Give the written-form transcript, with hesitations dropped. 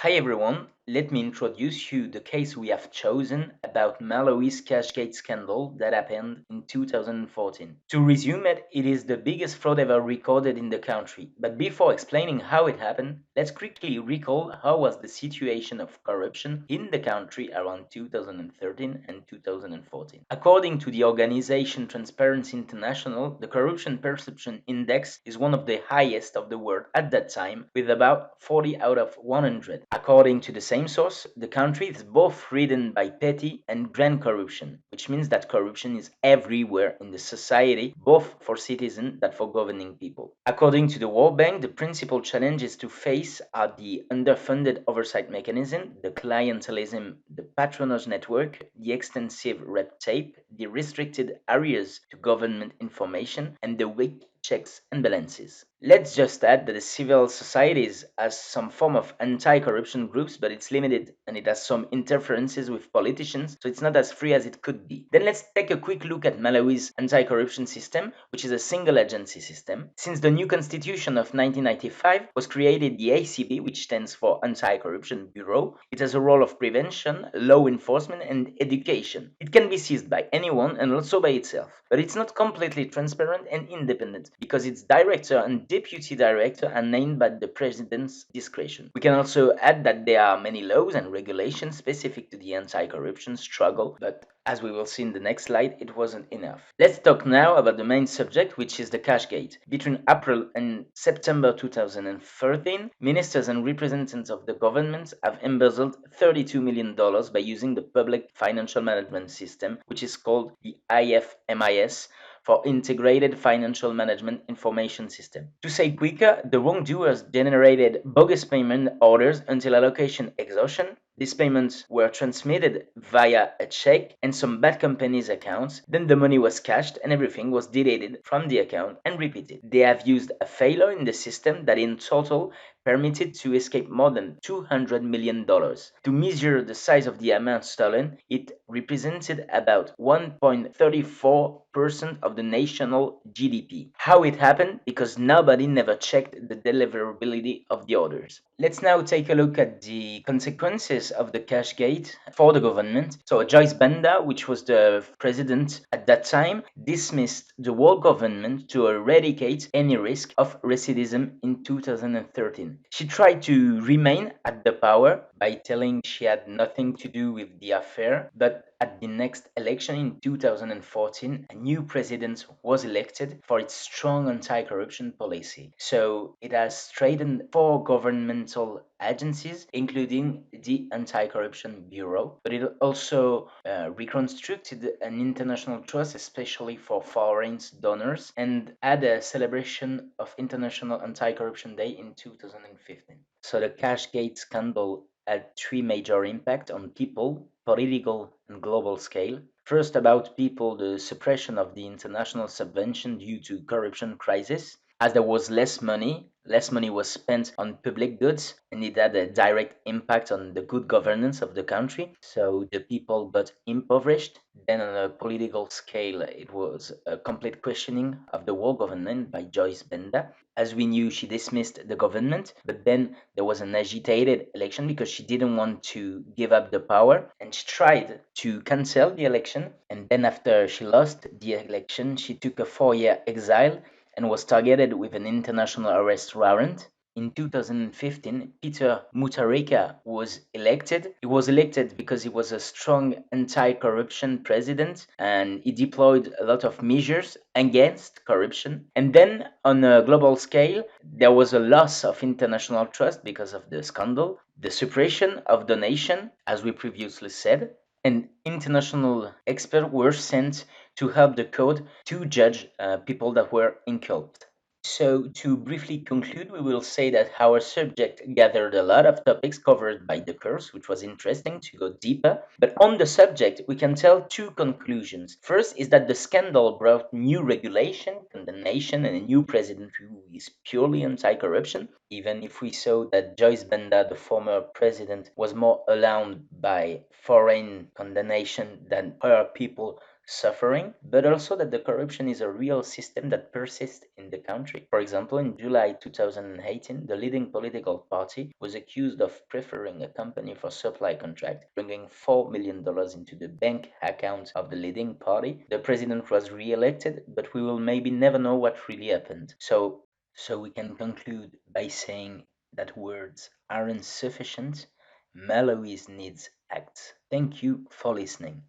Hi everyone, let me introduce you the case we have chosen about Malawi's Cashgate scandal that happened in 2014. To resume it, it is the biggest fraud ever recorded in the country. But before explaining how it happened, let's quickly recall how was the situation of corruption in the country around 2013 and 2014. According to the organization Transparency International, the corruption perception index is one of the highest of the world at that time, with about 40 out of 100. According to the same source, the country is both ridden by petty and grand corruption, which means that corruption is everywhere in the society, both for citizens that for governing people. According to the World Bank, the principal challenges to face are the underfunded oversight mechanism, the clientelism, the patronage network, the extensive red tape, the restricted areas to government information, and the weak checks and balances. Let's just add that the civil societies has some form of anti-corruption groups, but it's limited and it has some interferences with politicians, so it's not as free as it could be. Then let's take a quick look at Malawi's anti-corruption system, which is a single agency system. Since the new constitution of 1995 was created, the ACB, which stands for Anti-Corruption Bureau, it has a role of prevention, law enforcement, and education. It can be seized by anyone and also by itself, but it's not completely transparent and independent because its director and deputy director are named by the president's discretion. We can also add that there are many laws and regulations specific to the anti-corruption struggle, but as we will see in the next slide, it wasn't enough. Let's talk now about the main subject, which is the Cashgate. Between April and September 2013, ministers and representatives of the government have embezzled $32 million by using the public financial management system, which is called the IFMIS, for Integrated Financial Management Information System. To say quicker, the wrongdoers generated bogus payment orders until allocation exhaustion. These payments were transmitted via a check and some bad companies' accounts. Then the money was cashed and everything was deleted from the account and repeated. They have used a failure in the system that in total permitted to escape more than $200 million. To measure the size of the amount stolen, it represented about 1.34% of the national GDP. How it happened? Because nobody never checked the deliverability of the orders. Let's now take a look at the consequences of the Cashgate for the government. So Joyce Banda, which was the president at that time, dismissed the whole government to eradicate any risk of recidivism in 2013. She tried to remain at the power by telling she had nothing to do with the affair, but at the next election in 2014, a new president was elected for its strong anti-corruption policy. So it has strengthened four governmental agencies, including the Anti-Corruption Bureau, but it also reconstructed an international trust, especially for foreign donors, and had a celebration of International Anti-Corruption Day in 2015. So the Cashgate scandal had three major impacts on people, political and global scale. First, about people, the suppression of the international subvention due to corruption crisis. As there was less money was spent on public goods, and it had a direct impact on the good governance of the country. So the people got impoverished. Then, on a political scale, it was a complete questioning of the whole government by Joyce Benda. As we knew, she dismissed the government, but then there was an agitated election because she didn't want to give up the power, and she tried to cancel the election. And then, after she lost the election, she took a 4-year exile and was targeted with an international arrest warrant. In 2015, Peter Mutharika was elected. He was elected because he was a strong anti-corruption president and he deployed a lot of measures against corruption. And then on a global scale, there was a loss of international trust because of the scandal, the suppression of donation, as we previously said, and international experts were sent to help the court to judge people that were inculped. So, to briefly conclude, we will say that our subject gathered a lot of topics covered by the course, which was interesting to go deeper. But on the subject, we can tell two conclusions. First is that the scandal brought new regulation, condemnation, and a new president who is purely anti corruption, even if we saw that Joyce Benda, the former president, was more alarmed by foreign condemnation than her people suffering, but also that the corruption is a real system that persists in the country. For example, in July 2018, the leading political party was accused of preferring a company for supply contract, bringing $4 million into the bank account of the leading party. The president was re-elected, but we will maybe never know what really happened. So we can conclude by saying that words aren't sufficient. Malawi's needs acts. Thank you for listening.